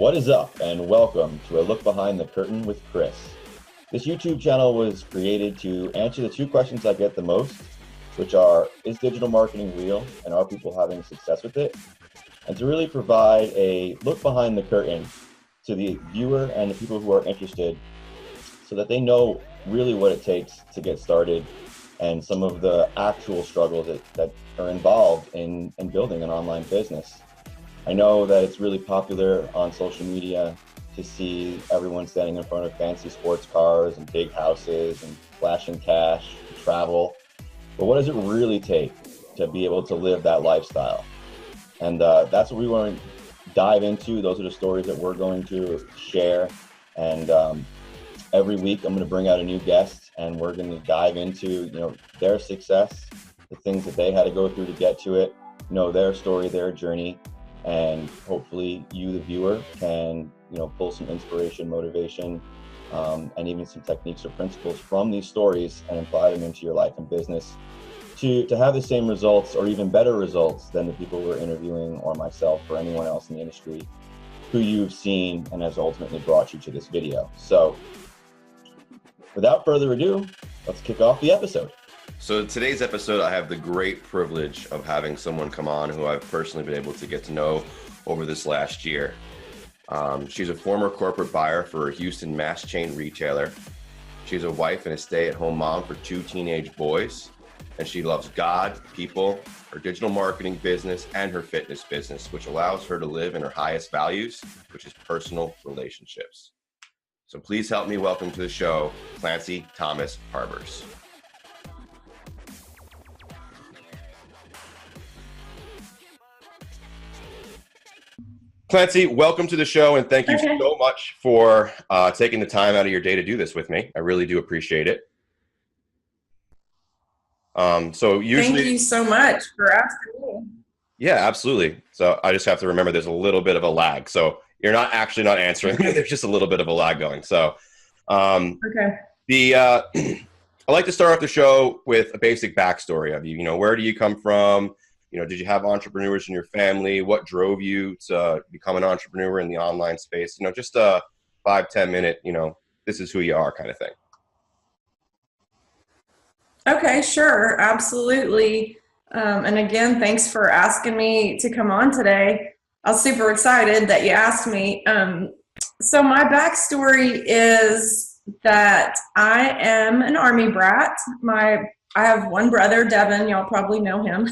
What is up, and welcome to A Look Behind the Curtain with Chris. This YouTube channel was created to answer the two questions I get the most, which are, is digital marketing real, and are people having success with it? And to really provide a look behind the curtain to the viewer and the people who are interested so that they know really what it takes to get started and some of the actual struggles that are involved in building an online business. I know that it's really popular on social media to see everyone standing in front of fancy sports cars and big houses and flashing cash, travel. But what does it really take to be able to live that lifestyle? And that's what we want to dive into. Those are the stories that we're going to share. And every week I'm going to bring out a new guest, and we're going to dive into their success, the things that they had to go through to get to it, their story, their journey. And hopefully you, the viewer, can pull some inspiration, motivation, and even some techniques or principles from these stories and apply them into your life and business to have the same results or even better results than the people we're interviewing, or myself, or anyone else in the industry who you've seen and has ultimately brought you to this video. So without further ado, let's kick off the episode. So today's episode, I have the great privilege of having someone come on who I've personally been able to get to know over this last year. She's a former corporate buyer for a Houston mass chain retailer. She's a wife and a stay-at-home mom for 2 teenage boys. And she loves God, people, her digital marketing business, and her fitness business, which allows her to live in her highest values, which is personal relationships. So please help me welcome to the show, Clancie Thomas Harbers. Clancie, welcome to the show, and thank you so much for taking the time out of your day to do this with me. I really do appreciate it. Thank you so much for asking me. Yeah, absolutely. So I just have to remember there's a little bit of a lag. So you're not answering. There's just a little bit of a lag going. So, I like to start off the show with a basic backstory of you. Where do you come from? Did you have entrepreneurs in your family? What drove you to become an entrepreneur in the online space? Just a 5-10 minute, this is who you are kind of thing. Okay, sure. Absolutely. And again, thanks for asking me to come on today. I was super excited that you asked me. So my backstory is that I am an Army brat. I have one brother, Devin. Y'all probably know him.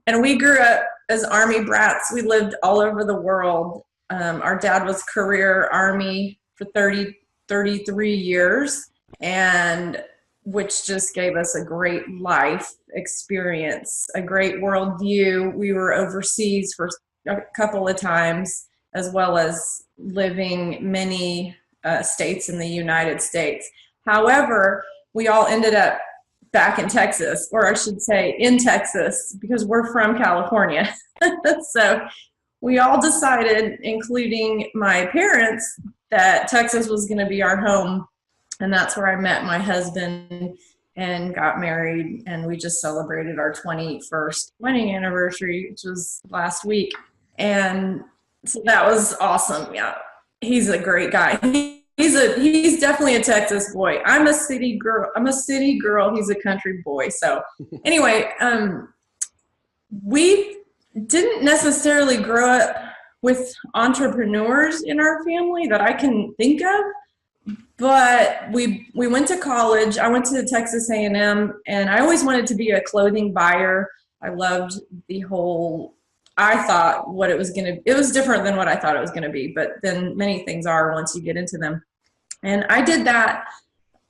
And we grew up as Army brats. We lived all over the world. Our dad was career Army for 33 years, and which just gave us a great life experience, a great worldview. We were overseas for a couple of times, as well as living many states in the United States. However, we all ended up back in Texas, or I should say in Texas, because we're from California. So we all decided, including my parents, that Texas was going to be our home. And that's where I met my husband and got married. And we just celebrated our 21st wedding anniversary, which was last week. And so that was awesome. Yeah, he's a great guy. He's definitely a Texas boy. I'm a city girl. He's a country boy. So anyway, we didn't necessarily grow up with entrepreneurs in our family that I can think of, but we went to college. I went to Texas A&M, and I always wanted to be a clothing buyer. I loved I thought what it was different than what I thought it was going to be, but then many things are once you get into them. And I did that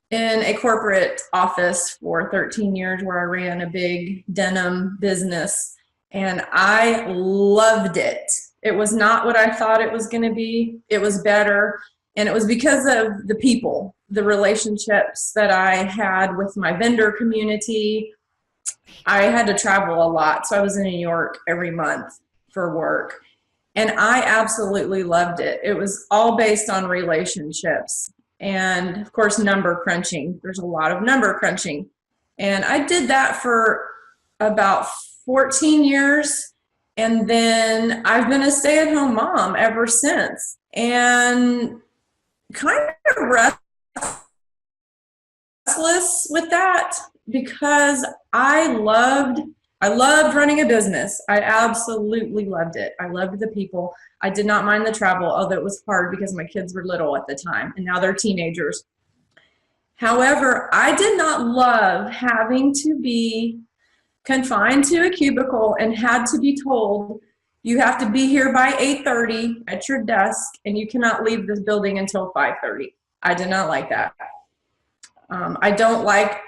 in a corporate office for 13 years where I ran a big denim business, and I loved it. It was not what I thought it was going to be. It was better. And it was because of the people, the relationships that I had with my vendor community. I had to travel a lot, so I was in New York every month for work. And I absolutely loved it. It was all based on relationships and, of course, number crunching. There's a lot of number crunching. And I did that for about 14 years. And then I've been a stay-at-home mom ever since, and kind of restless with that because I loved running a business. I absolutely loved it. I loved the people. I did not mind the travel, although it was hard because my kids were little at the time, and now they're teenagers. However, I did not love having to be confined to a cubicle and had to be told, you have to be here by 8:30 at your desk, and you cannot leave this building until 5:30. I did not like that. I don't like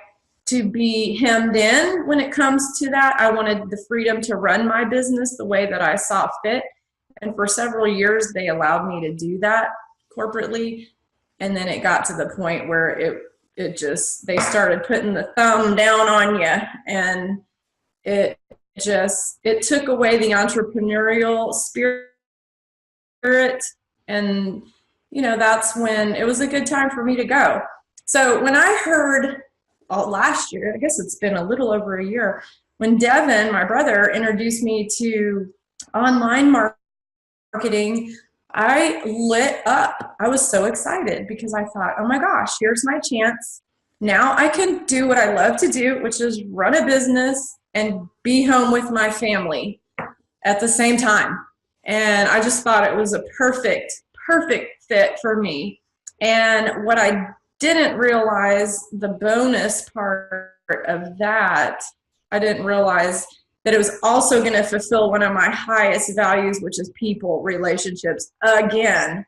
to be hemmed in when it comes to that. I wanted the freedom to run my business the way that I saw fit. And for several years, they allowed me to do that corporately. And then it got to the point where they started putting the thumb down on you, and it took away the entrepreneurial spirit. And, that's when it was a good time for me to go. So when I heard last year, I guess it's been a little over a year, when Devin, my brother, introduced me to online marketing, I lit up. I was so excited because I thought, oh my gosh, here's my chance. Now I can do what I love to do, which is run a business and be home with my family at the same time. And I just thought it was a perfect fit for me. And what I didn't realize, the bonus part of that, I didn't realize that it was also going to fulfill one of my highest values, which is people relationships again.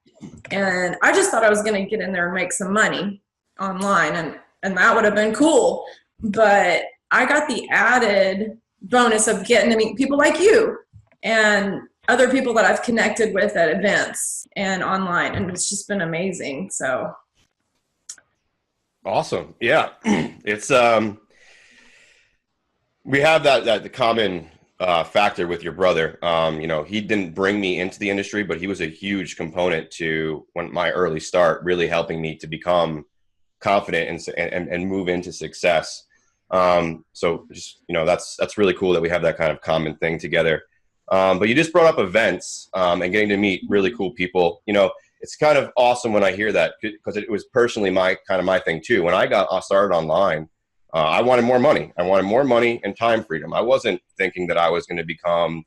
And I just thought I was going to get in there and make some money online, and that would have been cool. But I got the added bonus of getting to meet people like you and other people that I've connected with at events and online, and it's just been amazing. So awesome. Yeah. It's we have the common factor with your brother. He didn't bring me into the industry, but he was a huge component to my early start, really helping me to become confident and move into success. So just, that's really cool that we have that kind of common thing together. But you just brought up events and getting to meet really cool people. It's kind of awesome when I hear that, because it was personally my thing too. When I got started online, I wanted more money. I wanted more money and time freedom. I wasn't thinking that I was going to become,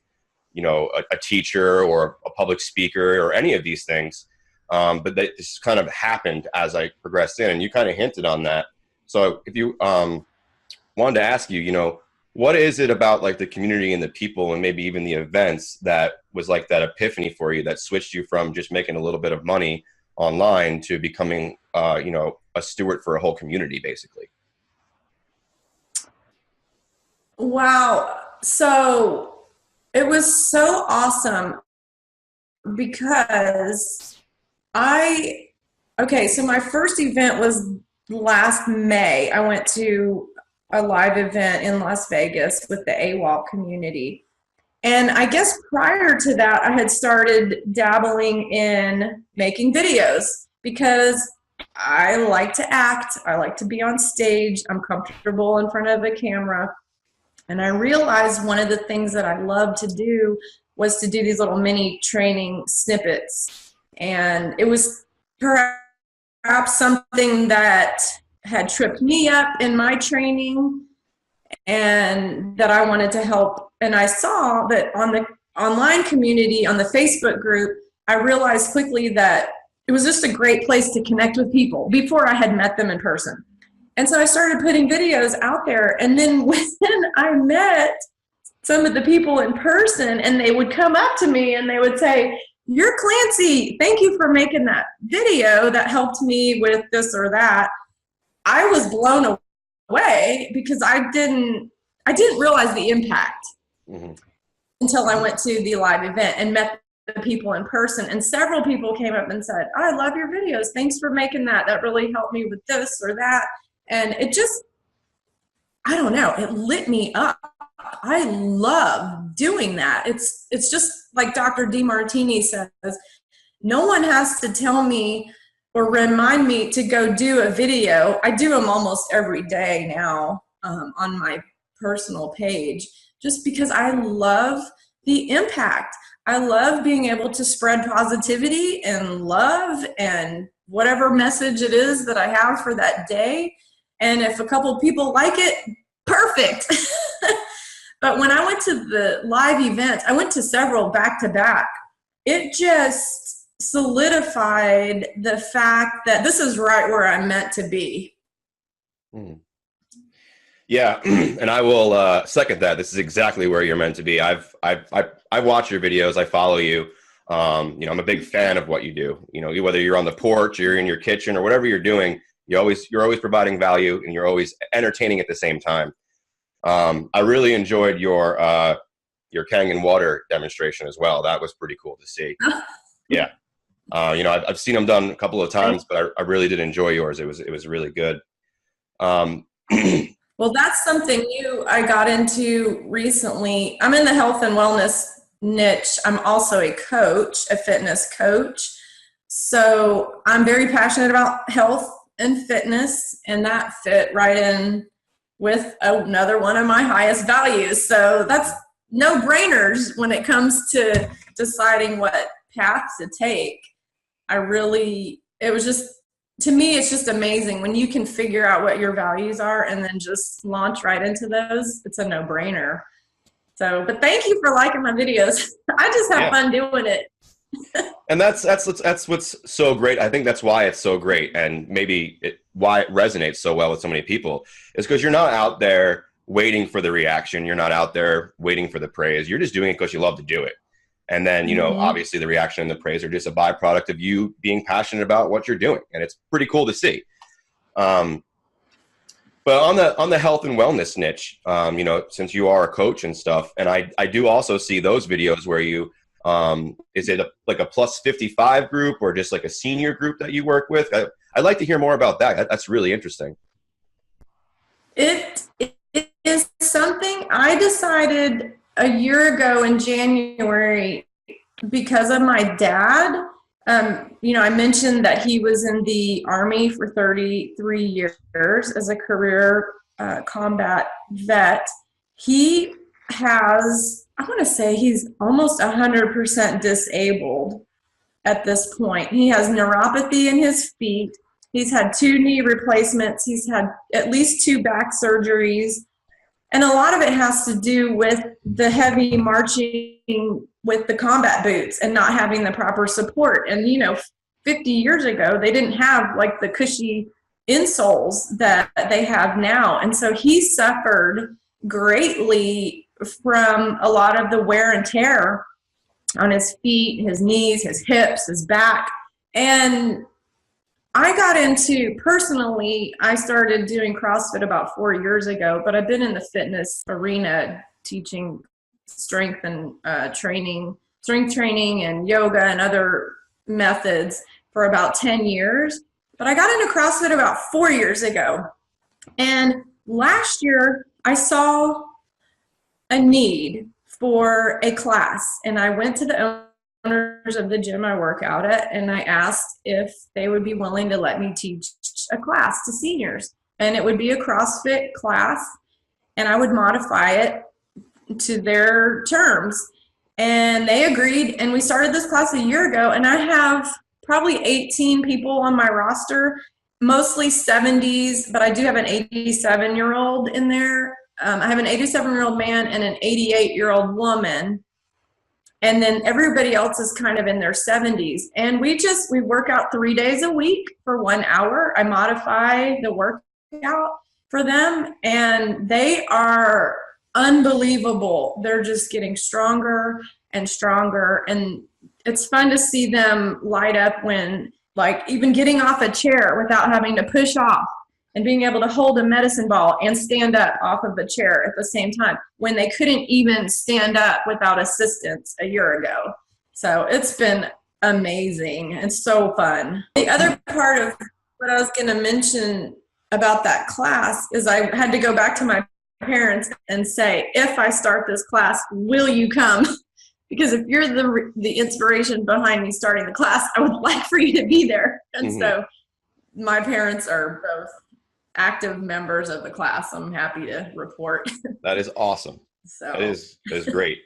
a teacher or a public speaker or any of these things. But this kind of happened as I progressed in, and you kind of hinted on that. So if you wanted to ask you, what is it about like the community and the people and maybe even the events that was like that epiphany for you that switched you from just making a little bit of money online to becoming, a steward for a whole community, basically? Wow. So it was so awesome because so my first event was last May. I went to a live event in Las Vegas with the AWOL community. And I guess prior to that, I had started dabbling in making videos because I like to act. I like to be on stage. I'm comfortable in front of a camera. And I realized one of the things that I loved to do was to do these little mini training snippets. And it was perhaps something that had tripped me up in my training and that I wanted to help. And I saw that on the online community, on the Facebook group, I realized quickly that it was just a great place to connect with people before I had met them in person. And so I started putting videos out there. And then when I met some of the people in person, and they would come up to me and they would say, "You're Clancie. Thank you for making that video that helped me with this or that." I was blown away because I didn't realize the impact until I went to the live event and met the people in person. And several people came up and said, "I love your videos. Thanks for making that. That really helped me with this or that." And it just, I don't know, it lit me up. I love doing that. It's just like Dr. DeMartini says, no one has to tell me or remind me to go do a video. I do them almost every day now on my personal page, just because I love the impact. I love being able to spread positivity and love and whatever message it is that I have for that day. And if a couple people like it, perfect. But when I went to the live event, I went to several back to back. It just solidified the fact that this is right where I'm meant to be. Yeah, and I will second that. This is exactly where you're meant to be. I watch your videos. I follow you. You know, I'm a big fan of what you do. You know, whether you're on the porch or you're in your kitchen or whatever you're doing, you're always providing value, and you're always entertaining at the same time. I really enjoyed your Kangen water demonstration as well. That was pretty cool to see. Yeah. You know, I've seen them done a couple of times, but I really did enjoy yours. It was really good. Well, that's something new I got into recently. I'm in the health and wellness niche. I'm also a coach, a fitness coach. So I'm very passionate about health and fitness, and that fit right in with another one of my highest values. So that's no-brainers when it comes to deciding what path to take. To me, it's just amazing when you can figure out what your values are and then just launch right into those. It's a no-brainer. So, but thank you for liking my videos. I just have fun doing it. And that's what's so great. I think that's why it's so great, and maybe why it resonates so well with so many people is because you're not out there waiting for the reaction. You're not out there waiting for the praise. You're just doing it because you love to do it. And then, you know, obviously the reaction and the praise are just a byproduct of you being passionate about what you're doing. And it's pretty cool to see. But on the health and wellness niche, you know, since you are a coach and stuff, and I do also see those videos where you, is it like a plus 55 group or just like a senior group that you work with? I'd like to hear more about that. That's really interesting. It is something I decided a year ago in January because of my dad. You know, I mentioned that he was in the Army for 33 years as a career combat vet. He has, I want to say he's almost 100% disabled at this point. He has neuropathy in his feet. He's had 2 knee replacements. He's had at least 2 back surgeries. And a lot of it has to do with the heavy marching with the combat boots and not having the proper support. And, you know, 50 years ago, they didn't have like the cushy insoles that they have now. And so he suffered greatly from a lot of the wear and tear on his feet, his knees, his hips, his back. And I got into, personally, I started doing CrossFit about 4 years ago, but I've been in the fitness arena teaching strength and strength training and yoga and other methods for about 10 years. But I got into CrossFit about 4 years ago. And last year, I saw a need for a class, and I went to the owners of the gym I work out at, and I asked if they would be willing to let me teach a class to seniors. And it would be a CrossFit class, and I would modify it to their terms. And they agreed, and we started this class a year ago, and I have probably 18 people on my roster, mostly 70s, but I do have an 87-year-old in there. I have an 87-year-old man and an 88-year-old woman. And then everybody else is kind of in their 70s. And we work out 3 days a week for 1 hour. I modify the workout for them, and they are unbelievable. They're just getting stronger and stronger. And it's fun to see them light up when, like, even getting off a chair without having to push off and being able to hold a medicine ball and stand up off of the chair at the same time when they couldn't even stand up without assistance a year ago. So it's been amazing. It's so fun. The other part of what I was going to mention about that class is I had to go back to my parents and say, if I start this class, will you come? Because if you're the inspiration behind me starting the class, I would like for you to be there. And so my parents are both active members of the class. I'm happy to report. That is awesome. So that is great.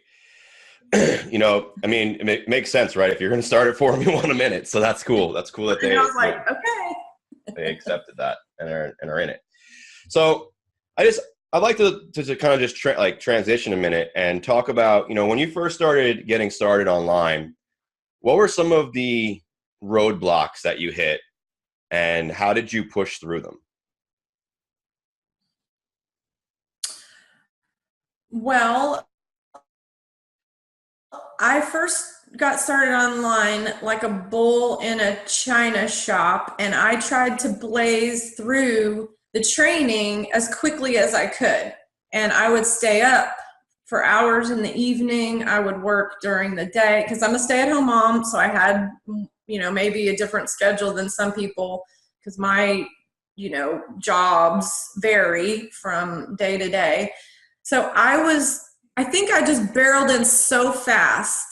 you know, I mean, it makes sense, right? If you're going to start it for them, you want them in it. So that's cool. That's cool that And I was like, okay. they accepted that and are in it. So I'd like to kind of just transition a minute and talk about, you know, when you first started getting started online, what were some of the roadblocks that you hit and how did you push through them? Well, I first got started online like a bull in a china shop, and I tried to blaze through the training as quickly as I could. And I would stay up for hours in the evening. I would work during the day because I'm a stay-at-home mom, so I had, you know, maybe a different schedule than some people because my, you know, jobs vary from day to day. So I think I just barreled in so fast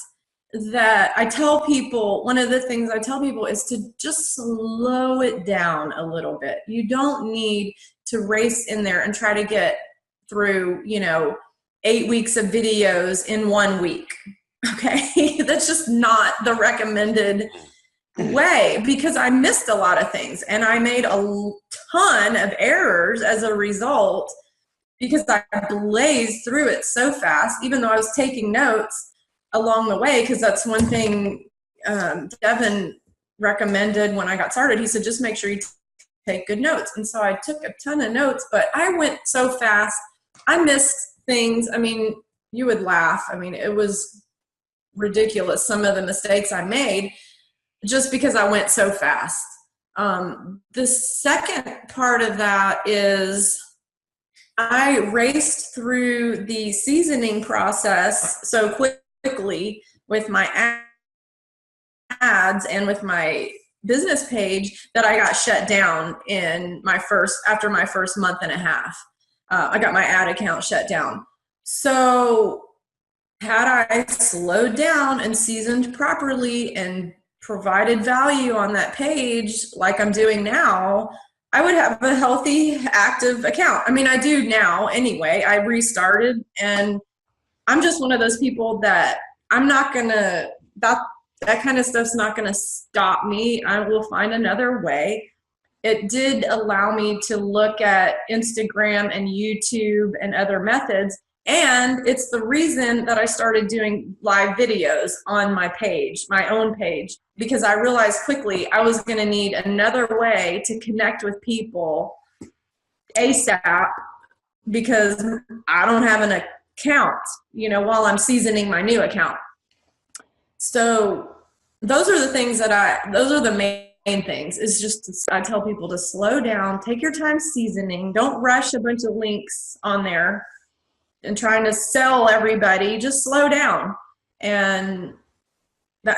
that I tell people, one of the things I tell people is to just slow it down a little bit. You don't need to race in there and try to get through, you know, 8 weeks of videos in 1 week. Okay. That's just not the recommended way, because I missed a lot of things and I made a ton of errors as a result, because I blazed through it so fast, even though I was taking notes along the way, because that's one thing Devin recommended when I got started. He said, just make sure you take good notes. And so I took a ton of notes, but I went so fast. I missed things. I mean, you would laugh. I mean, it was ridiculous, some of the mistakes I made just because I went so fast. The second part of that is I raced through the seasoning process so quickly with my ads and with my business page that I got shut down after my first month and a half. I got my ad account shut down. So had I slowed down and seasoned properly and provided value on that page like I'm doing now, I would have a healthy, active account. I mean, I do now anyway. I restarted, and I'm just one of those people that I'm not gonna, that kind of stuff's not gonna stop me. I will find another way. It did allow me to look at Instagram and YouTube and other methods. And it's the reason that I started doing live videos on my page, my own page, because I realized quickly I was going to need another way to connect with people ASAP, because I don't have an account, you know, while I'm seasoning my new account. So those are the things those are the main things. Is just, I tell people to slow down, take your time seasoning, don't rush a bunch of links on there and trying to sell everybody. Just slow down. And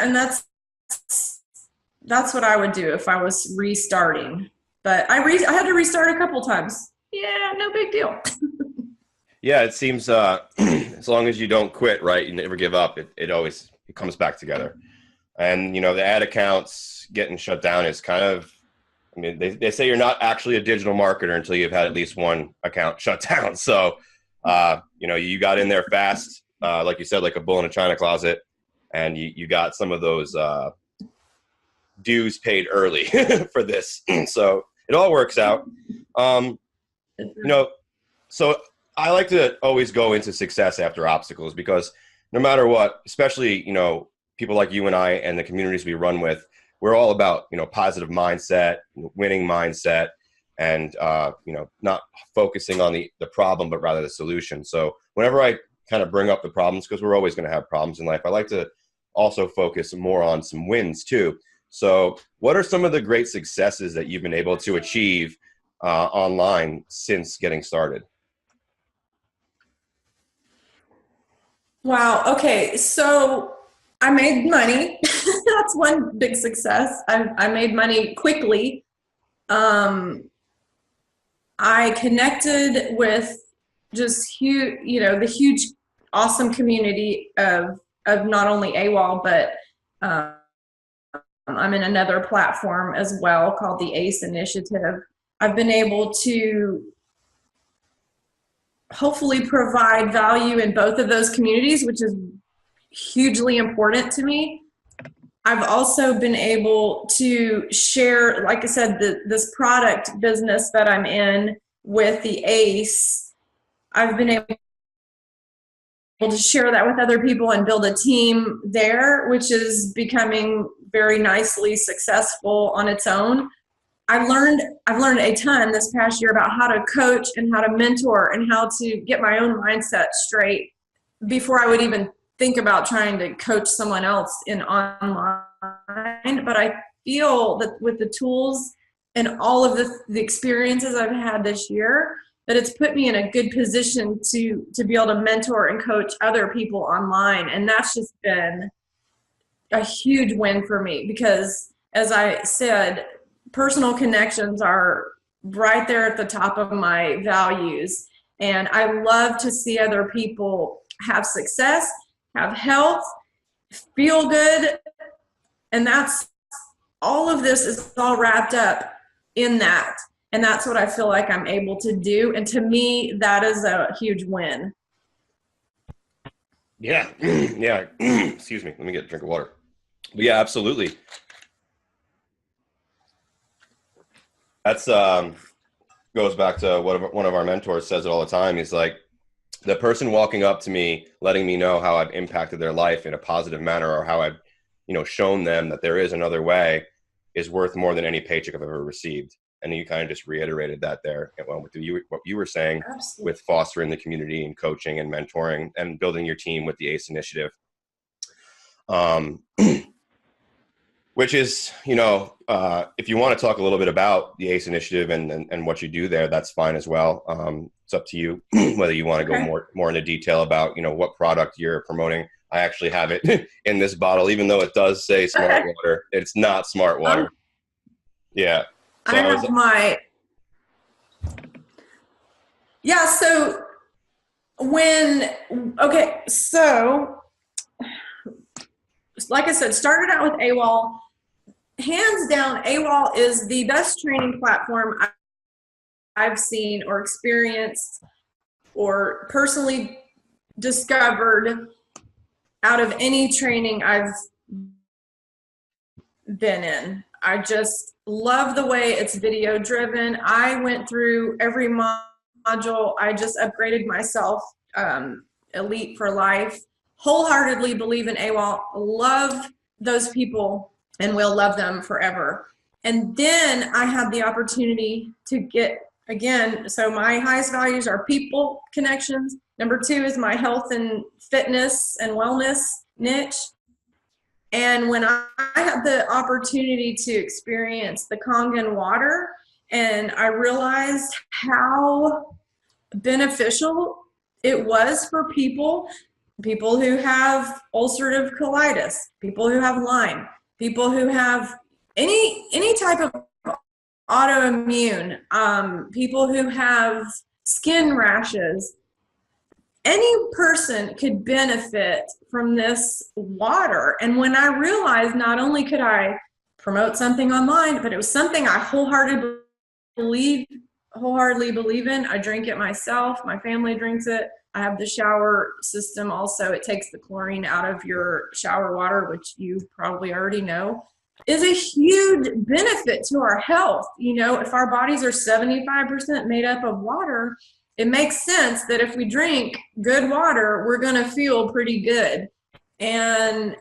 that's what I would do if I was restarting. But I had to restart a couple times. Yeah, no big deal. Yeah, it seems as long as you don't quit, right, you never give up, it always comes back together. And, you know, the ad accounts getting shut down is kind of, I mean, they say you're not actually a digital marketer until you've had at least one account shut down. So, you know, you got in there fast, like you said, like a bull in a china closet, and you got some of those dues paid early for this. So it all works out. You know, so I like to always go into success after obstacles, because no matter what, especially, you know, people like you and I and the communities we run with, we're all about, you know, positive mindset, winning mindset, and, you know, not focusing on the problem, but rather the solution. So whenever I kind of bring up the problems, because we're always going to have problems in life, I like to also focus more on some wins too. So what are some of the great successes that you've been able to achieve online since getting started? Wow. Okay. So I made money. That's one big success. I made money quickly. I connected with just huge, you know, the huge, awesome community of not only AWOL, but I'm in another platform as well called the ACE Initiative. I've been able to hopefully provide value in both of those communities, which is hugely important to me. I've also been able to share, like I said, this product business that I'm in with the ACE. I've been able to share that with other people and build a team there, which is becoming very nicely successful on its own. I've learned a ton this past year about how to coach and how to mentor and how to get my own mindset straight before I would even think about trying to coach someone else in online. But I feel that with the tools and all of the experiences I've had this year, that it's put me in a good position to be able to mentor and coach other people online. And that's just been a huge win for me because, as I said, personal connections are right there at the top of my values. And I love to see other people have success, have health, feel good. And that's all of this is all wrapped up in that. And that's what I feel like I'm able to do. And to me, that is a huge win. Yeah. Yeah. Excuse me. Let me get a drink of water. But yeah, absolutely. That's goes back to what one of our mentors says it all the time. He's like, the person walking up to me, letting me know how I've impacted their life in a positive manner, or how I've, shown them that there is another way, is worth more than any paycheck I've ever received. And you kind of just reiterated that there. Well, with what you were saying, absolutely, with fostering the community and coaching and mentoring and building your team with the ACE initiative. Which is, if you want to talk a little bit about the ACE initiative and what you do there, that's fine as well. It's up to you whether you want to go more into detail about, what product you're promoting. I actually have it in this bottle, even though it does say smart water. It's not smart water. Yeah. So like I said, started out with AWOL. Hands down, AWOL is the best training platform I've seen or experienced or personally discovered out of any training I've been in. I just love the way it's video driven. I went through every module. I just upgraded myself, Elite for life. Wholeheartedly believe in AWOL. Love those people and will love them forever. And then I had the opportunity to get, again, so my highest values are people connections. Number 2 is my health and fitness and wellness niche. And when I had the opportunity to experience the Kangen water, and I realized how beneficial it was for people who have ulcerative colitis, people who have Lyme, people who have any type of autoimmune, people who have skin rashes. Any person could benefit from this water. And when I realized not only could I promote something online, but it was something I wholeheartedly believe in. I drink it myself. My family drinks it. I have the shower system also. It takes the chlorine out of your shower water, which you probably already know, is a huge benefit to our health. If our bodies are 75% made up of water, it makes sense that if we drink good water, we're going to feel pretty good. And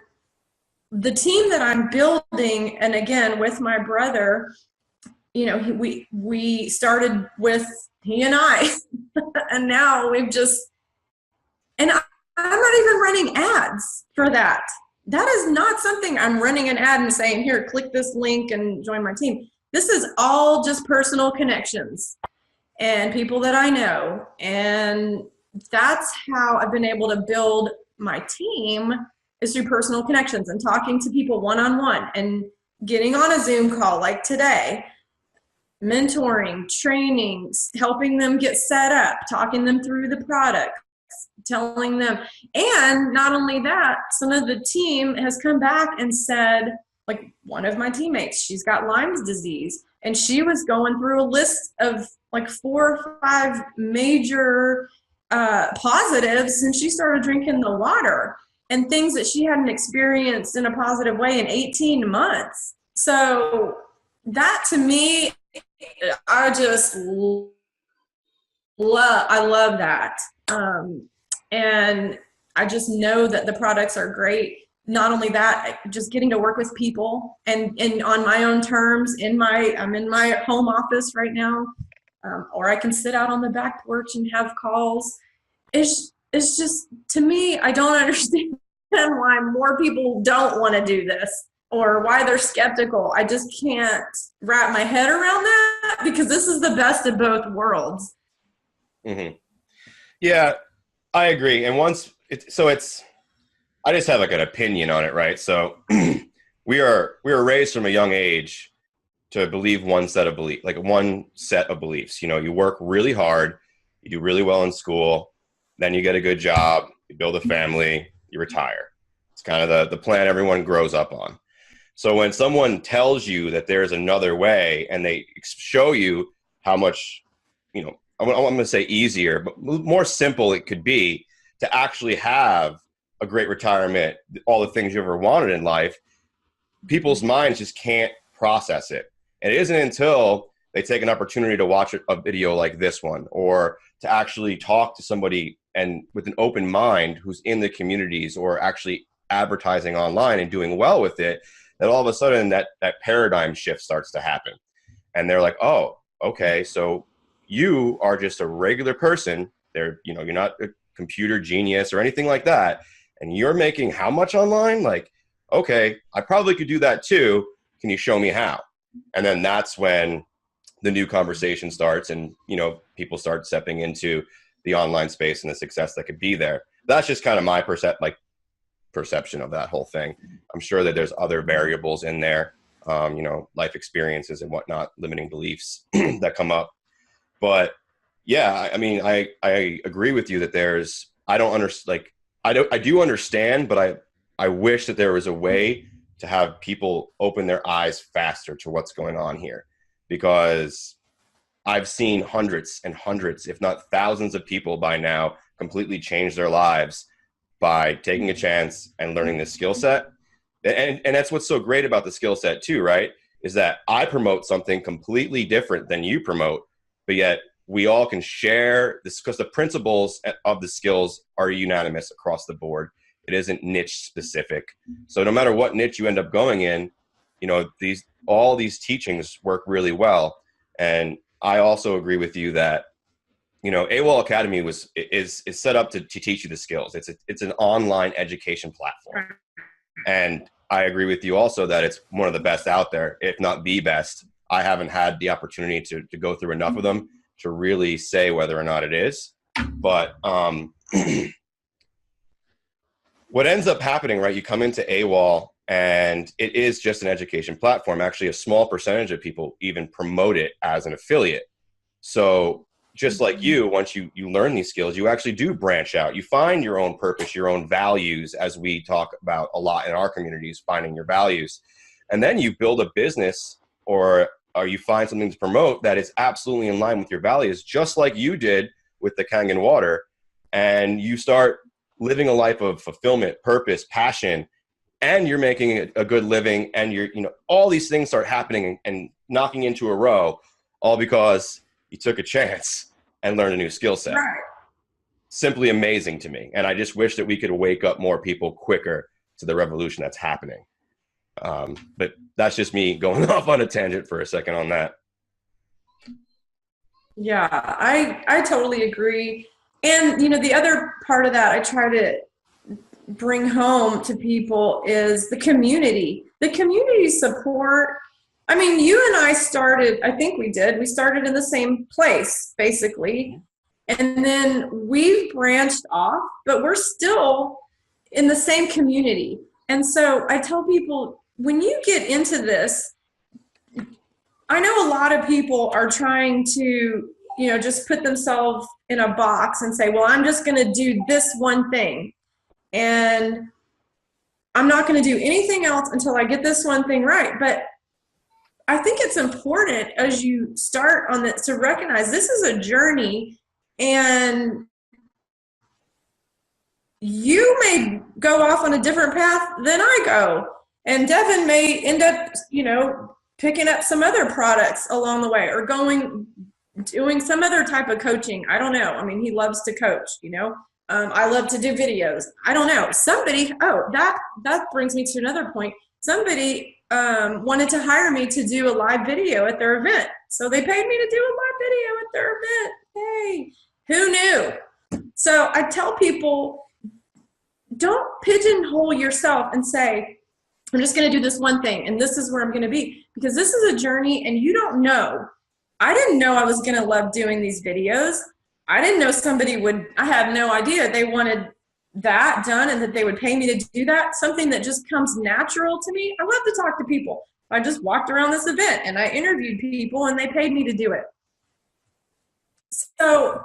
the team that I'm building, and again, with my brother, we started with he and I, and now we've just, and I'm not even running ads for that. That is not something I'm running an ad and saying, here, click this link and join my team. This is all just personal connections and people that I know. And that's how I've been able to build my team, is through personal connections and talking to people one-on-one and getting on a Zoom call like today, mentoring, training, helping them get set up, talking them through the product, telling them. And not only that, some of the team has come back and said, like one of my teammates, she's got Lyme's disease, and she was going through a list of like 4 or 5 major positives since she started drinking the water. and things that she hadn't experienced in a positive way in 18 months. So that to me, I just love that. And I just know that the products are great. Not only that, just getting to work with people and on my own terms. I'm in my home office right now, or I can sit out on the back porch and have calls. It's just, to me, I don't understand why more people don't want to do this or why they're skeptical. I just can't wrap my head around that, because this is the best of both worlds. Mm-hmm. Yeah, I agree. And I just have like an opinion on it, right? So we were raised from a young age to believe one set of beliefs. You know, you work really hard, you do really well in school, then you get a good job, you build a family, you retire. It's kind of the plan everyone grows up on. So when someone tells you that there's another way and they show you how much, you know, I'm going to say easier, but more simple it could be to actually have a great retirement, all the things you ever wanted in life, people's minds just can't process it. And it isn't until they take an opportunity to watch a video like this one, or to actually talk to somebody and with an open mind who's in the communities or actually advertising online and doing well with it, that all of a sudden that paradigm shift starts to happen. And they're like, oh, okay, so you are just a regular person. You're not a computer genius or anything like that. And you're making how much online? Like, okay, I probably could do that too. Can you show me how? And then that's when the new conversation starts, and, you know, people start stepping into the online space and the success that could be there. That's just kind of my perception of that whole thing. I'm sure that there's other variables in there, you know, life experiences and whatnot, limiting beliefs that come up. But yeah, I mean, I agree with you that I do understand, but I wish that there was a way to have people open their eyes faster to what's going on here, because I've seen hundreds and hundreds, if not thousands of people by now completely change their lives by taking a chance and learning this skill set. And that's what's so great about the skill set too, right? Is that I promote something completely different than you promote, but yet we all can share this, because the principles of the skills are unanimous across the board. It isn't niche specific. So no matter what niche you end up going in, you know, all these teachings work really well. And I also agree with you that, you know, AWOL Academy is set up to teach you the skills. It's an online education platform. And I agree with you also that it's one of the best out there, if not the best. I haven't had the opportunity to go through enough of them to really say whether or not it is. But what ends up happening, right, you come into AWOL and it is just an education platform. Actually, a small percentage of people even promote it as an affiliate. So just like you, once you learn these skills, you actually do branch out. You find your own purpose, your own values, as we talk about a lot in our communities, finding your values. And then you build a business or you find something to promote that is absolutely in line with your values, just like you did with the Kangen water. And you start living a life of fulfillment, purpose, passion, and you're making a good living, and all these things start happening and knocking into a row, all because you took a chance and learned a new skill set. Right. Simply amazing to me. And I just wish that we could wake up more people quicker to the revolution that's happening. But that's just me going off on a tangent for a second on that. Yeah, I totally agree. And, the other part of that I try to bring home to people is the community. The community support. I mean, you and I started, I think we started in the same place, basically. And then we've branched off, but we're still in the same community. And so I tell people, when you get into this, I know a lot of people are trying to, just put themselves in a box and say, well, I'm just going to do this one thing. And I'm not going to do anything else until I get this one thing right. But I think it's important as you start on this to recognize this is a journey, and you may go off on a different path than I go. And Devin may end up, picking up some other products along the way or doing some other type of coaching. I don't know. I mean, he loves to coach, I love to do videos. I don't know. That brings me to another point. Somebody wanted to hire me to do a live video at their event. So they paid me to do a live video at their event. Hey, who knew? So I tell people, don't pigeonhole yourself and say, I'm just going to do this one thing and this is where I'm going to be, because this is a journey and you don't know. I didn't know I was going to love doing these videos. I didn't know somebody would, I had no idea they wanted that done and that they would pay me to do that. Something that just comes natural to me. I love to talk to people. I just walked around this event and I interviewed people and they paid me to do it. So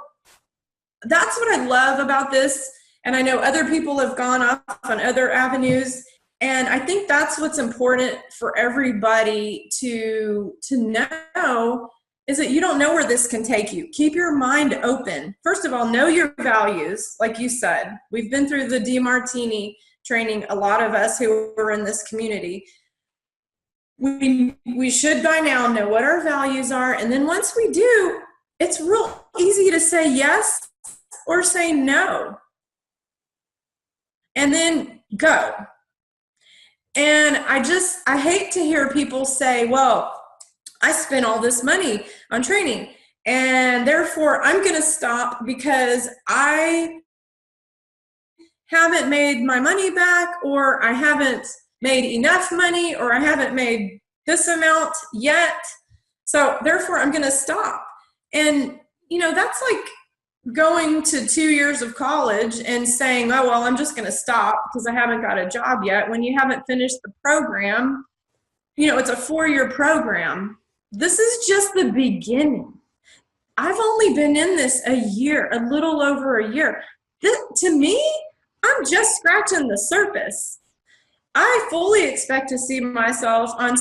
that's what I love about this. And I know other people have gone off on other avenues. And I think that's what's important for everybody to know, is that you don't know where this can take you. Keep your mind open. First of all, know your values. Like you said, we've been through the DeMartini training, a lot of us who are in this community. We should by now know what our values are. And then once we do, it's real easy to say yes or say no. And then go. And I hate to hear people say, well, I spent all this money on training and therefore I'm going to stop because I haven't made my money back, or I haven't made enough money, or I haven't made this amount yet. So therefore I'm going to stop. And, that's like going to 2 years of college and saying, oh, well, I'm just going to stop because I haven't got a job yet, when you haven't finished the program. It's a 4-year program. This is just the beginning. I've only been in this a year, a little over a year. To me, I'm just scratching the surface. I fully expect to see myself on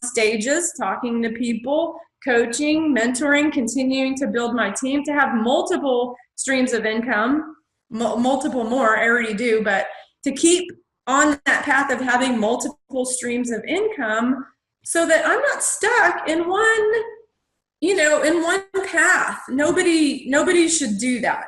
stages, talking to people, coaching, mentoring, continuing to build my team, to have multiple streams of income, multiple more, I already do, but to keep on that path of having multiple streams of income so that I'm not stuck in one path. Nobody should do that.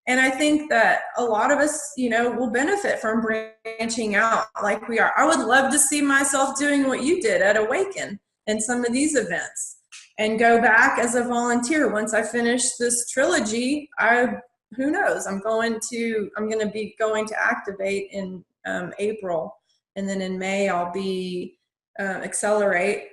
And I think that a lot of us, will benefit from branching out like we are. I would love to see myself doing what you did at Awaken and some of these events, and go back as a volunteer. Once I finish this trilogy, who knows? I'm going to be going to Activate in April, and then in May I'll be Accelerate,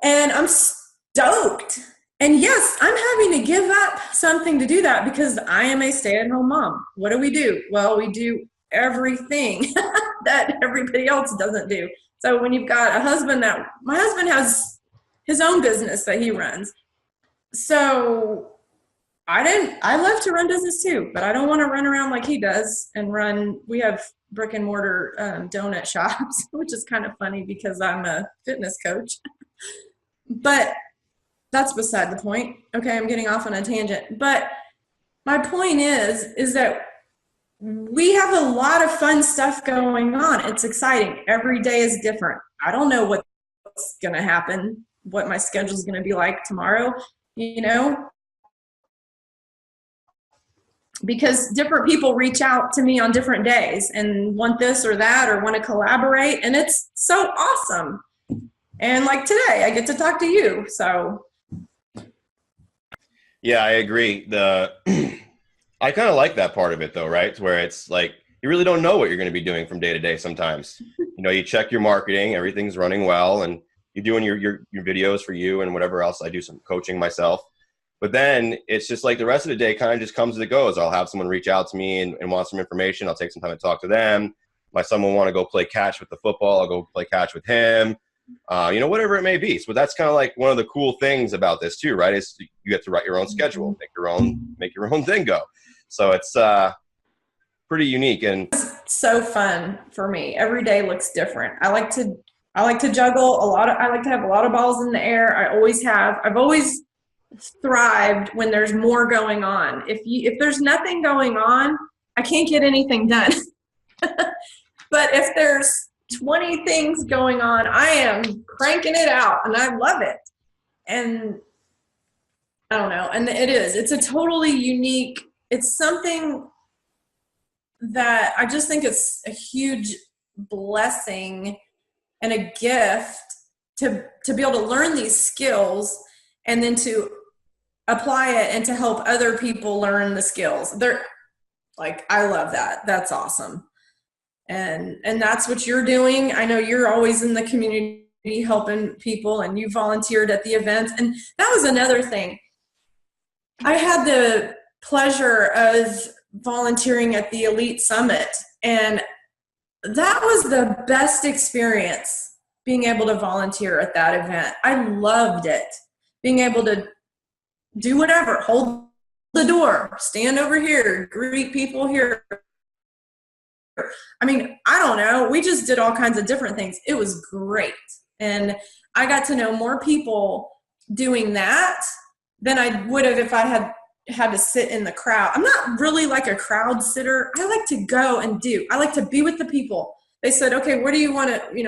and I'm stoked. And yes, I'm having to give up something to do that because I am a stay-at-home mom. What do? Well, we do everything that everybody else doesn't do. So when you've got a husband, my husband has his own business that he runs. So I love to run business too, but I don't want to run around like he does we have brick and mortar donut shops, which is kind of funny because I'm a fitness coach. But that's beside the point. Okay, I'm getting off on a tangent. But my point is that we have a lot of fun stuff going on. It's exciting. Every day is different. I don't know what's going to happen, what my schedule is going to be like tomorrow, because different people reach out to me on different days and want this or that or want to collaborate, and it's so awesome. And like today, I get to talk to you. So yeah, I agree. I kind of like that part of it though, right? Where it's like you really don't know what you're going to be doing from day to day sometimes. You check your marketing, everything's running well, and you're doing your videos for you and whatever else. I do some coaching myself. But then it's just like the rest of the day kind of just comes as it goes. I'll have someone reach out to me and want some information. I'll take some time to talk to them. My son will want to go play catch with the football. I'll go play catch with him, whatever it may be. So that's kind of like one of the cool things about this too, right? Is you get to write your own schedule, make your own thing go. So it's pretty unique. And it's so fun for me. Every day looks different. I like to juggle I like to have a lot of balls in the air. I always have. I've always thrived when there's more going on. If there's nothing going on, I can't get anything done. But if there's 20 things going on, I am cranking it out and I love it. And I don't know. And it's a totally unique, it's something that I just think it's a huge blessing and a gift to be able to learn these skills and then to apply it and to help other people learn the skills. They're like, I love that. That's awesome. And that's what you're doing. I know you're always in the community helping people, and you volunteered at the events. And that was another thing. I had the pleasure of volunteering at the Elite Summit, and that was the best experience, being able to volunteer at that event. I loved it. Being able to do whatever, hold the door, stand over here, greet people here. I mean, I don't know. We just did all kinds of different things. It was great. And I got to know more people doing that than I would have if I had to sit in the crowd. I'm not really like a crowd sitter. I like to go and do. I like to be with the people. They said, okay, where do you want to be?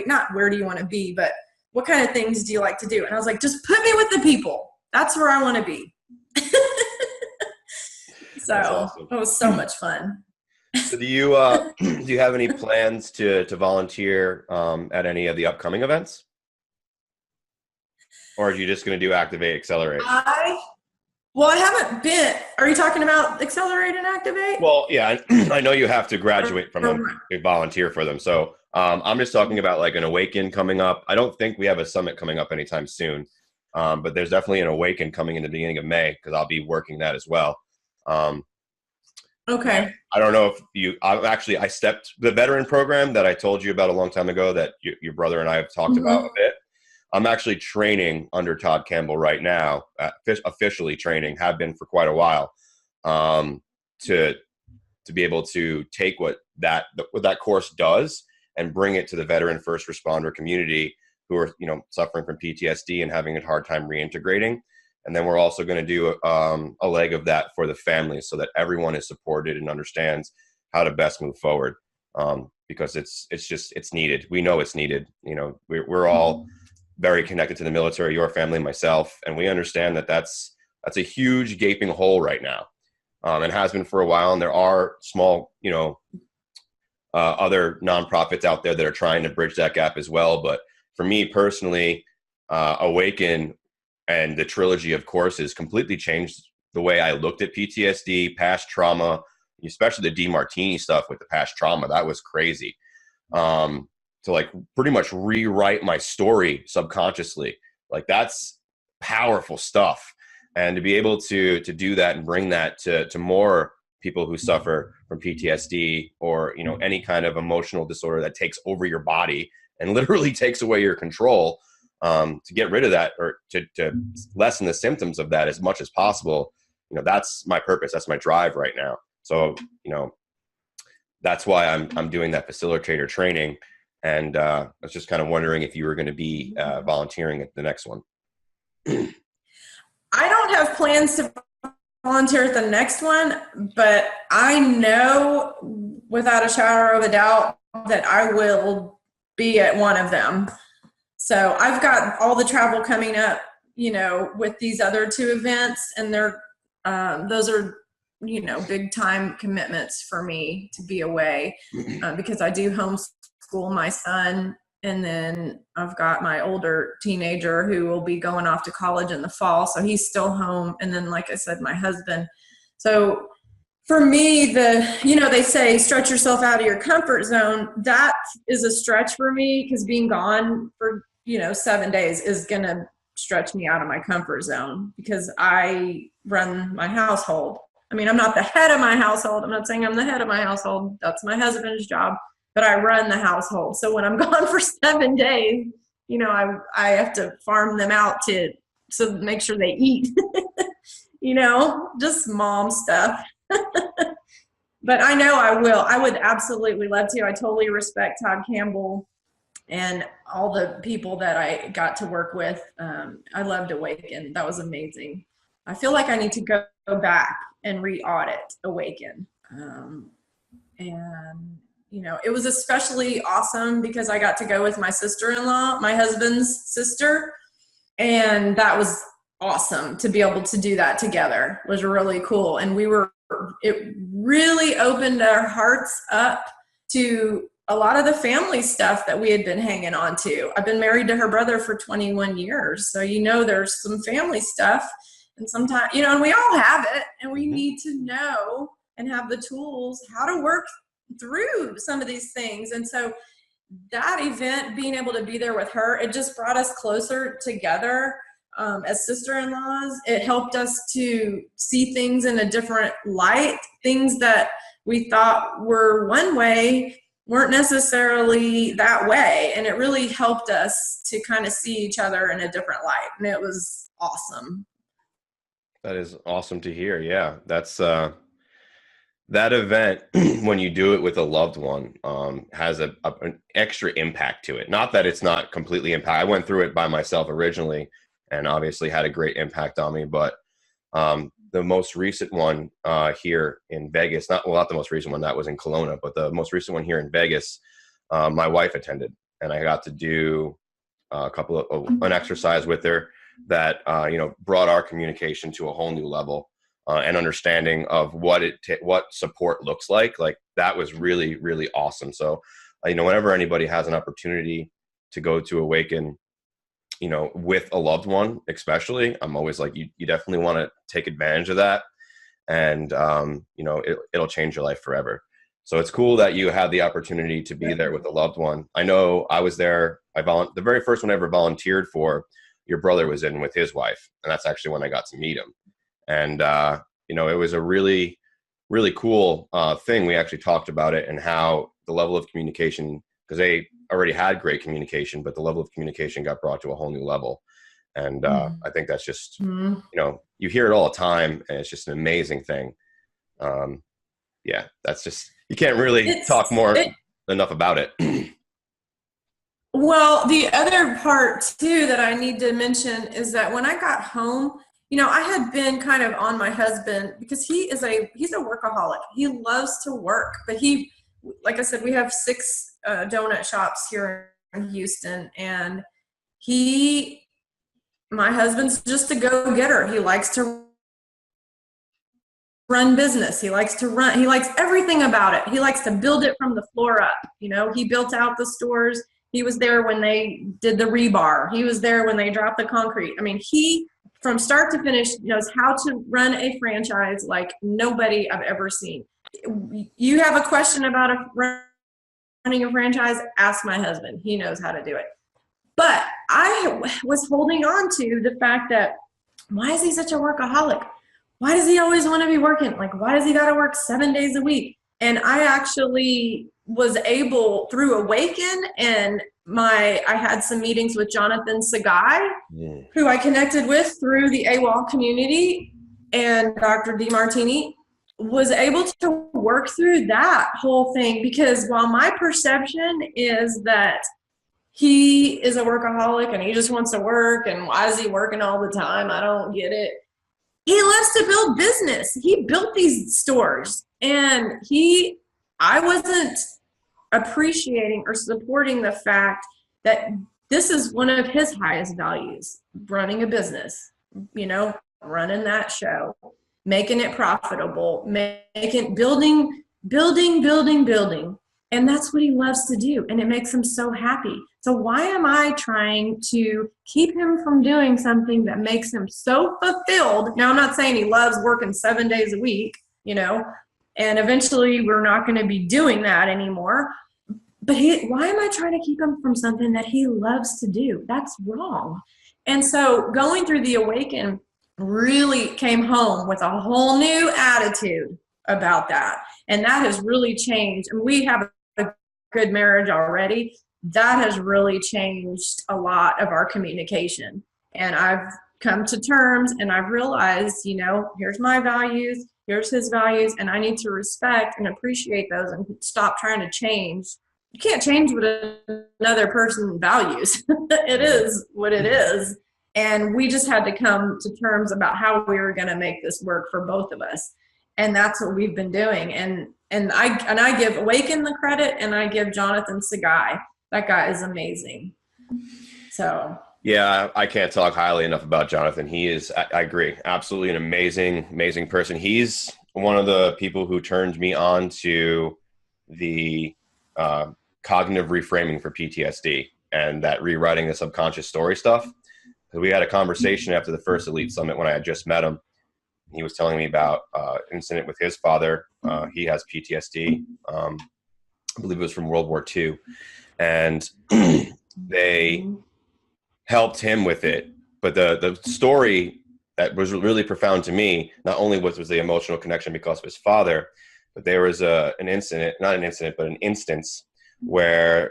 Not where do you want to be, but what kind of things do you like to do? And I was like, just put me with the people. That's where I want to be. So awesome. It was so much fun. So do you have any plans to volunteer at any of the upcoming events? Or are you just going to do Activate, Accelerate? I haven't been. Are you talking about Accelerate and Activate? Well, yeah, I know you have to graduate from them to volunteer for them. So I'm just talking about like an Awaken coming up. I don't think we have a summit coming up anytime soon, but there's definitely an Awaken coming in the beginning of May, because I'll be working that as well. Okay. I don't know if I stepped the veteran program that I told you about a long time ago that your brother and I have talked about a bit. I'm actually training under Todd Campbell right now, officially training, have been for quite a while, to be able to take what that course does and bring it to the veteran first responder community who are, suffering from PTSD and having a hard time reintegrating. And then we're also going to do a leg of that for the families, so that everyone is supported and understands how to best move forward, because it's needed. We know it's needed. We're all very connected to the military, your family, myself, and we understand that that's a huge gaping hole right now, and has been for a while. And there are small, other nonprofits out there that are trying to bridge that gap as well. But for me personally, Awaken and the trilogy of courses completely changed the way I looked at PTSD, past trauma, especially the DeMartini stuff with the past trauma. That was crazy. To like pretty much rewrite my story subconsciously. Like, that's powerful stuff. And to be able to do that and bring that to more people who suffer from PTSD or, any kind of emotional disorder that takes over your body and literally takes away your control, to get rid of that, or to lessen the symptoms of that as much as possible. That's my purpose. That's my drive right now. So, that's why I'm doing that facilitator training. And I was just kind of wondering if you were going to be volunteering at the next one. I don't have plans to volunteer at the next one, but I know without a shadow of a doubt that I will be at one of them. So I've got all the travel coming up, with these other two events, and those are, big time commitments for me to be away, because I do homeschool my son, and then I've got my older teenager who will be going off to college in the fall, so he's still home, and then, like I said, my husband. So for me, they say stretch yourself out of your comfort zone. That is a stretch for me, because being gone for 7 days is going to stretch me out of my comfort zone, because I run my household. I mean, I'm not the head of my household. I'm not saying I'm the head of my household. That's my husband's job, but I run the household. So when I'm gone for 7 days, I have to farm them out so make sure they eat, just mom stuff. But I know I will. I would absolutely love to. I totally respect Todd Campbell and all the people that I got to work with. I loved Awaken. That was amazing. I feel like I need to go back and re-audit Awaken. And, you know, it was especially awesome because I got to go with my sister-in-law, my husband's sister. And that was awesome to be able to do that together. It was really cool. And it really opened our hearts up to a lot of the family stuff that we had been hanging on to. I've been married to her brother for 21 years. So, you know, there's some family stuff, and sometimes, you know, and we all have it, and we need to know and have the tools how to work through some of these things. And so that event, being able to be there with her, it just brought us closer together as sister-in-laws. It helped us to see things in a different light. Things that we thought were one way weren't necessarily that way. And it really helped us to kind of see each other in a different light. And it was awesome. That is awesome to hear. Yeah, that's that event, when you do it with a loved one, has an extra impact to it. Not that it's not completely impact. I went through it by myself originally, and obviously had a great impact on me. But the most recent one here in Vegas, not the most recent one, that was in Kelowna, but the most recent one here in Vegas, my wife attended, and I got to do an exercise with her that brought our communication to a whole new level. And understanding of what support looks like that was really, really awesome. So, whenever anybody has an opportunity to go to Awaken, with a loved one, especially, I'm always like, you definitely want to take advantage of that. And, it'll change your life forever. So it's cool that you had the opportunity to be there with a loved one. I know I was there. The very first one I ever volunteered for, your brother was in with his wife. And that's actually when I got to meet him. And, it was a really, really cool thing. We actually talked about it and how the level of communication, because they already had great communication, but the level of communication got brought to a whole new level. And I think that's just, you hear it all the time, and it's just an amazing thing. That's just, you can't really talk enough about it. Well, the other part too that I need to mention is that when I got home, I had been kind of on my husband because he's a workaholic. He loves to work, but like I said, we have 6 donut shops here in Houston, and my husband's just a go-getter. He likes to run business. He likes everything about it. He likes to build it from the floor up. He built out the stores. He was there when they did the rebar. He was there when they dropped the concrete. I mean, he, from start to finish, knows how to run a franchise like nobody I've ever seen. You have a question about running a franchise, ask my husband. He knows how to do it. But I was holding on to the fact that, why is he such a workaholic? Why does he always want to be working? Why does he got to work 7 days a week? And I actually was able, through Awaken, and I had some meetings with Jonathan Sagai, who I connected with through the AWOL community, and Dr. DeMartini, was able to work through that whole thing. Because while my perception is that he is a workaholic and he just wants to work, and why is he working all the time? I don't get it. He loves to build business. He built these stores, and I wasn't appreciating or supporting the fact that this is one of his highest values, running a business, running that show, making it profitable, building. And that's what he loves to do. And it makes him so happy. So why am I trying to keep him from doing something that makes him so fulfilled? Now, I'm not saying he loves working 7 days a week, and eventually we're not going to be doing that anymore. But why am I trying to keep him from something that he loves to do? That's wrong. And so going through the Awaken really came home with a whole new attitude about that. And that has really changed. And we have a good marriage already. That has really changed a lot of our communication. And I've come to terms, and I've realized, here's my values, here's his values, and I need to respect and appreciate those and stop trying to change. You can't change what another person values. It is what it is. And we just had to come to terms about how we were going to make this work for both of us. And that's what we've been doing. And I give Awaken the credit, and I give Jonathan Sagai. That guy is amazing. So yeah, I can't talk highly enough about Jonathan. He is, I agree, absolutely an amazing person. He's one of the people who turned me on to the cognitive reframing for PTSD and that rewriting the subconscious story stuff. We had a conversation after the first Elite Summit when I had just met him. He was telling me about an incident with his father. He has PTSD. I believe it was from World War II. And they helped him with it. But the story that was really profound to me, not only was the emotional connection because of his father, but there was an instance where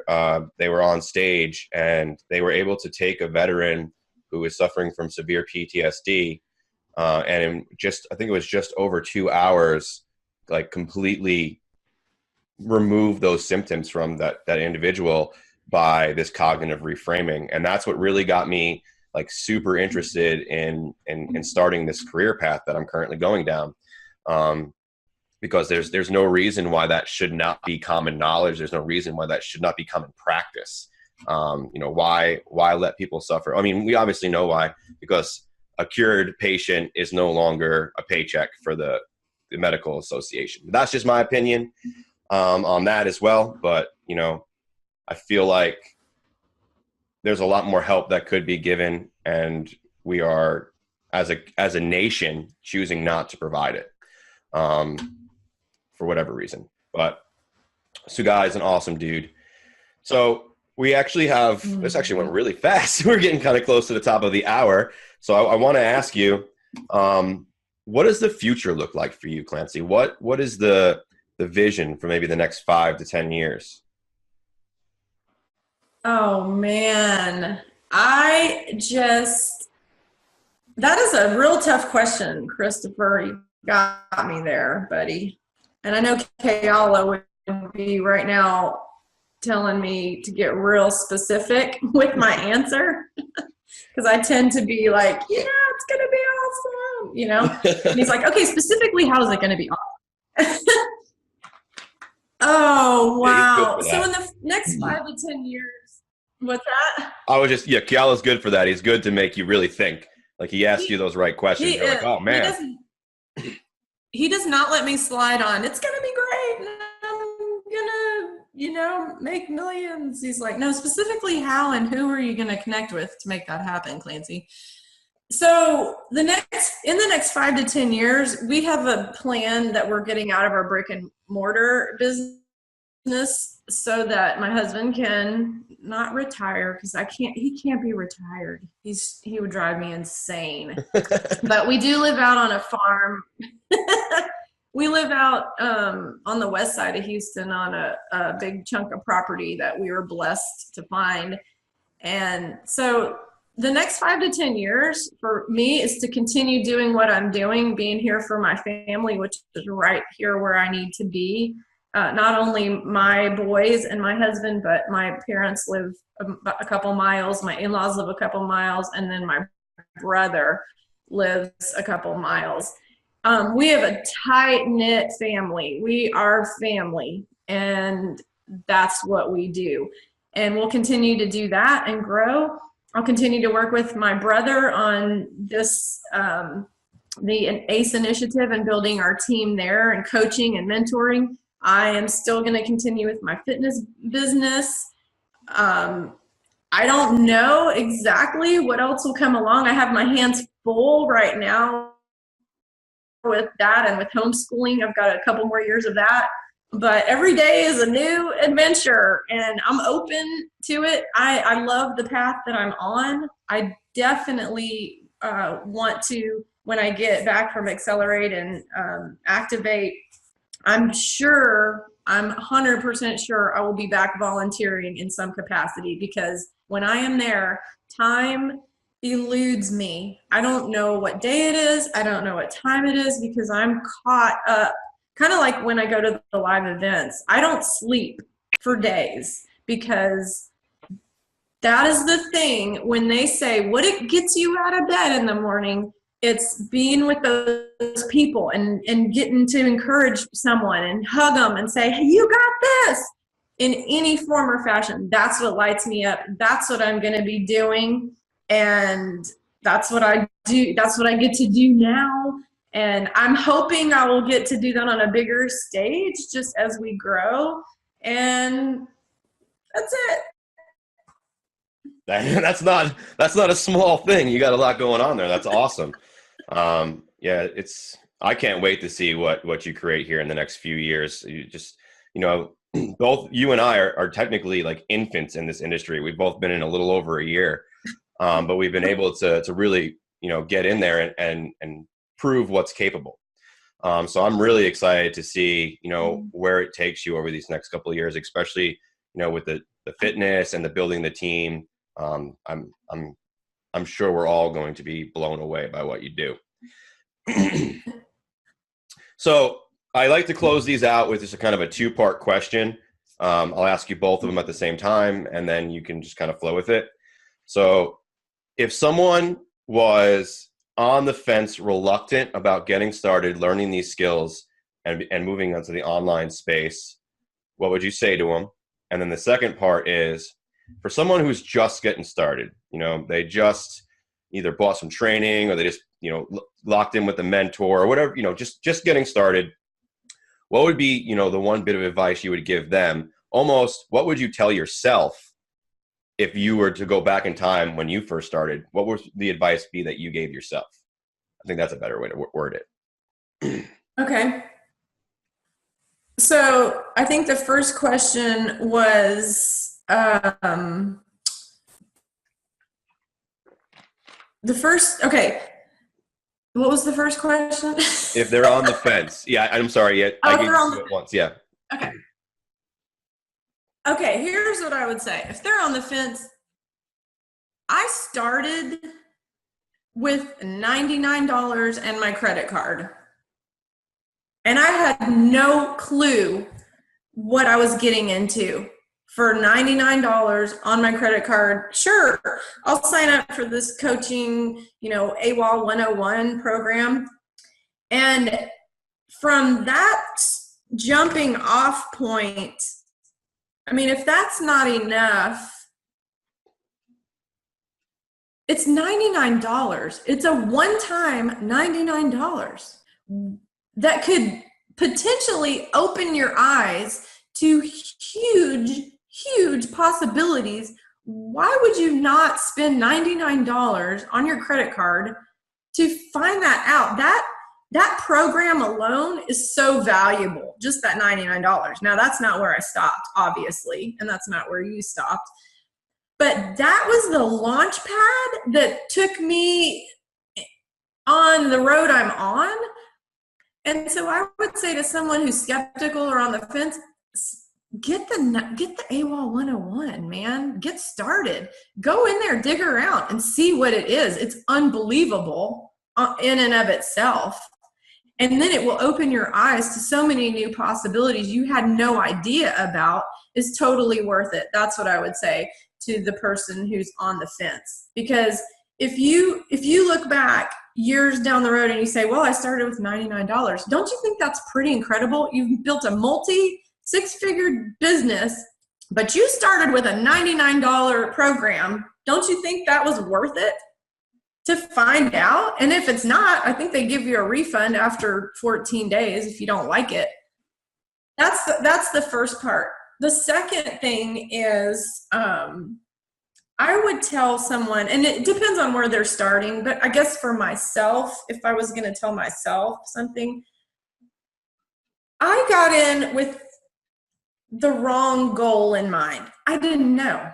they were on stage and they were able to take a veteran who was suffering from severe PTSD, and in I think it was just over 2 hours, like completely remove those symptoms from that individual by this cognitive reframing. And that's what really got me like super interested in starting this career path that I'm currently going down. Because there's no reason why that should not be common knowledge. There's no reason why that should not be common practice. Why let people suffer? I mean, we obviously know why, because a cured patient is no longer a paycheck for the medical association. That's just my opinion on that as well. But, I feel like there's a lot more help that could be given, and we are, as a nation, choosing not to provide it for whatever reason. But Sugai is an awesome dude. So we actually have, this actually went really fast. We're getting kind of close to the top of the hour. So I want to ask you, what does the future look like for you, Clancy? What is the vision for maybe the next 5 to 10 years? Oh man, that is a real tough question, Christopher. You got me there, buddy. And I know Kayala would be right now telling me to get real specific with my answer, because I tend to be like, yeah, it's going to be awesome, And he's like, okay, specifically, how is it going to be awesome? Oh, wow. So in the next 5 to 10 years, what's that? Kiala's good for that. He's good to make you really think. Like, he asks you those right questions. You're like, oh, man. He does not let me slide on, it's going to be great, and I'm going to, make millions. He's like, no, specifically how and who are you going to connect with to make that happen, Clancy? So in the next 5 to 10 years, we have a plan that we're getting out of our brick and mortar business so that my husband can not retire, because he can't be retired. He would drive me insane. But we do live out on a farm. We live out on the west side of Houston on a big chunk of property that we were blessed to find. And so the next 5 to 10 years for me is to continue doing what I'm doing, being here for my family, which is right here where I need to be. Not only my boys and my husband, but my parents live a couple miles, my in-laws live a couple miles, and then my brother lives a couple miles. We have a tight-knit family. We are family, and that's what we do. And we'll continue to do that and grow. I'll continue to work with my brother on this, the ACE initiative, and building our team there and coaching and mentoring. I am still going to continue with my fitness business. I don't know exactly what else will come along. I have my hands full right now with that and with homeschooling. I've got a couple more years of that. But every day is a new adventure, and I'm open to it. I love the path that I'm on. I definitely want to, when I get back from Accelerate and Activate, I'm 100% sure I will be back volunteering in some capacity, because when I am there, time eludes me. I don't know what day it is. I don't know what time it is, because I'm caught up. Kind of like when I go to the live events, I don't sleep for days, because that is the thing. When they say, what it gets you out of bed in the morning, It's being with those people and getting to encourage someone and hug them and say, hey, you got this, in any form or fashion. That's what lights me up. That's what I'm going to be doing. And that's what I do. That's what I get to do now. And I'm hoping I will get to do that on a bigger stage just as we grow. And that's it. That's not a small thing. You got a lot going on there. That's awesome. Yeah, I can't wait to see what you create here in the next few years. Both you and I are technically like infants in this industry. We've both been in a little over a year, but we've been able to really, get in there and prove what's capable. So I'm really excited to see, where it takes you over these next couple of years, especially, with the fitness and the building the team. I'm sure we're all going to be blown away by what you do. So I like to close these out with just a kind of a two-part question. I'll ask you both of them at the same time, and then you can just kind of flow with it. So if someone was on the fence, reluctant about getting started, learning these skills and moving onto the online space, what would you say to them? And then the second part is, for someone who's just getting started, they just either bought some training or they just, locked in with a mentor or whatever, just getting started, what would be, the one bit of advice you would give them? Almost, what would you tell yourself if you were to go back in time when you first started? What would the advice be that you gave yourself? I think that's a better way to word it. Okay. So I think the first question was, what was the first question? If they're on the fence. Yeah, I'm sorry. Yeah, I gave you it once. Yeah. Okay, here's what I would say. If they're on the fence, I started with $99 and my credit card. And I had no clue what I was getting into. For $99 on my credit card, sure, I'll sign up for this coaching, AWOL 101 program. And from that jumping off point, if that's not enough, it's $99. It's a one-time $99 that could potentially open your eyes to huge possibilities. Why would you not spend $99 on your credit card to find that out? That program alone is so valuable, just that $99. Now, that's not where I stopped, obviously, and that's not where you stopped. But that was the launch pad that took me on the road I'm on. And so I would say to someone who's skeptical or on the fence, get the AWOL 101, man. Get started. Go in there, dig around, and see what it is. It's unbelievable in and of itself. And then it will open your eyes to so many new possibilities you had no idea about. Is totally worth it. That's what I would say to the person who's on the fence. Because if you look back years down the road and you say, well, I started with $99, don't you think that's pretty incredible? You've built a multi-six-figure business, but you started with a $99 program. Don't you think that was worth it to find out? And if it's not, I think they give you a refund after 14 days if you don't like it. That's the first part. The second thing is, I would tell someone, and it depends on where they're starting, but I guess for myself, if I was going to tell myself something, I got in with the wrong goal in mind. I didn't know.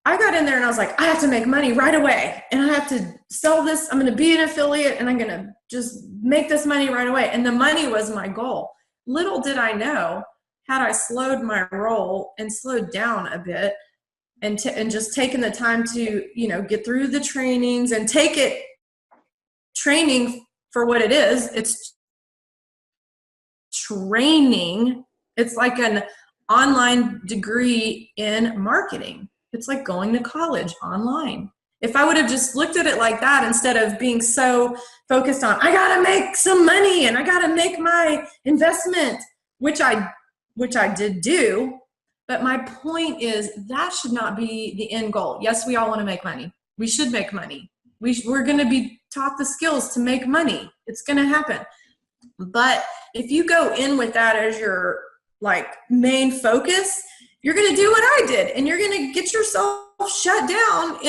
I got in there and I was like, I have to make money right away, and I have to sell this. I'm going to be an affiliate, and I'm going to just make this money right away. And the money was my goal. Little did I know, had I slowed my roll and slowed down a bit, and just taken the time to, get through the trainings and take it training for what it is. It's training. It's like an online degree in marketing. It's like going to college online. If I would have just looked at it like that instead of being so focused on, I got to make some money and I got to make my investment, which I did do. But my point is that should not be the end goal. Yes, we all want to make money. We should make money. We're going to be taught the skills to make money. It's going to happen. But if you go in with that as your like main focus, you're going to do what I did, and you're going to get yourself shut down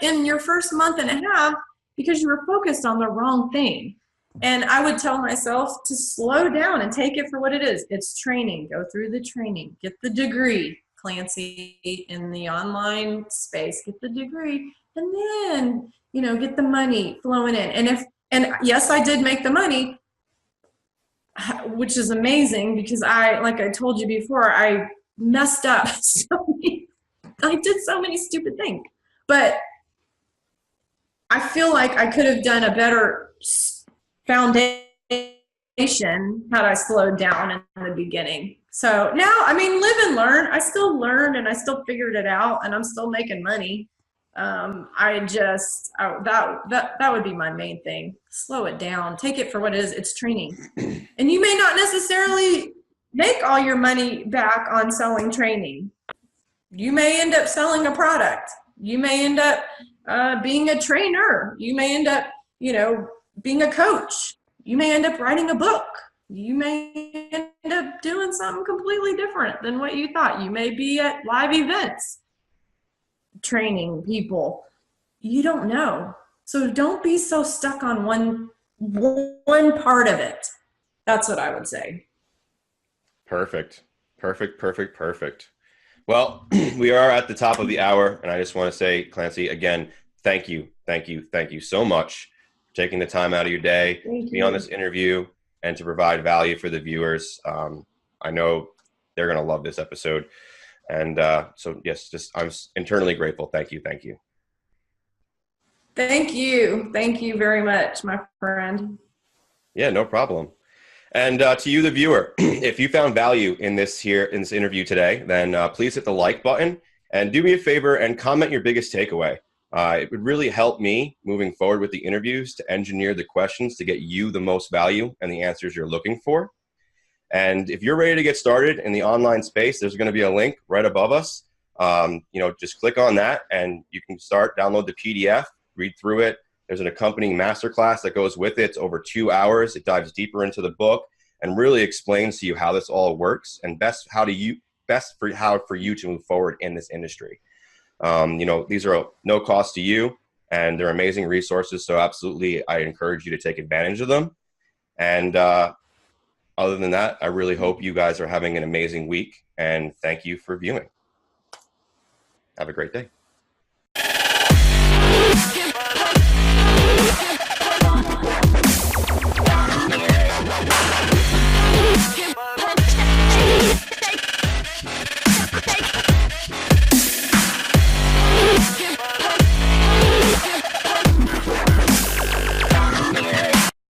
in your first month and a half because you were focused on the wrong thing. And I would tell myself to slow down and take it for what it is. It's training. Go through the training. Get the degree, Clancy, in the online space. Get the degree, and then get the money flowing in. And yes, I did make the money, which is amazing because like I told you before, I messed up I did so many stupid things, but I feel like I could have done a better foundation had I slowed down in the beginning. So now, live and learn. I still learned and I still figured it out, and I'm still making money. That would be my main thing. Slow it down. Take it for what it is. It's training. And you may not necessarily make all your money back on selling training. You may end up selling a product. You may end up being a trainer. You may end up, being a coach. You may end up writing a book. You may end up doing something completely different than what you thought. You may be at live events training people. You don't know. So don't be so stuck on one part of it. That's what I would say. Perfect. Well, we are at the top of the hour, and I just want to say, Clancy, again, thank you so much for taking the time out of your day to be on this interview and to provide value for the viewers. I know they're going to love this episode. And so, yes, I'm internally grateful. Thank you. Thank you. Thank you very much, my friend. Yeah, no problem. And to you, the viewer, if you found value in this interview today, then please hit the like button and do me a favor and comment your biggest takeaway. It would really help me moving forward with the interviews to engineer the questions to get you the most value and the answers you're looking for. And if you're ready to get started in the online space, there's going to be a link right above us. Just click on that and you can download the PDF, read through it. There's an accompanying masterclass that goes with it. It's over 2 hours. It dives deeper into the book and really explains to you how this all works and how for you to move forward in this industry. These are no cost to you, and they're amazing resources. So absolutely, I encourage you to take advantage of them. And other than that, I really hope you guys are having an amazing week, and thank you for viewing. Have a great day.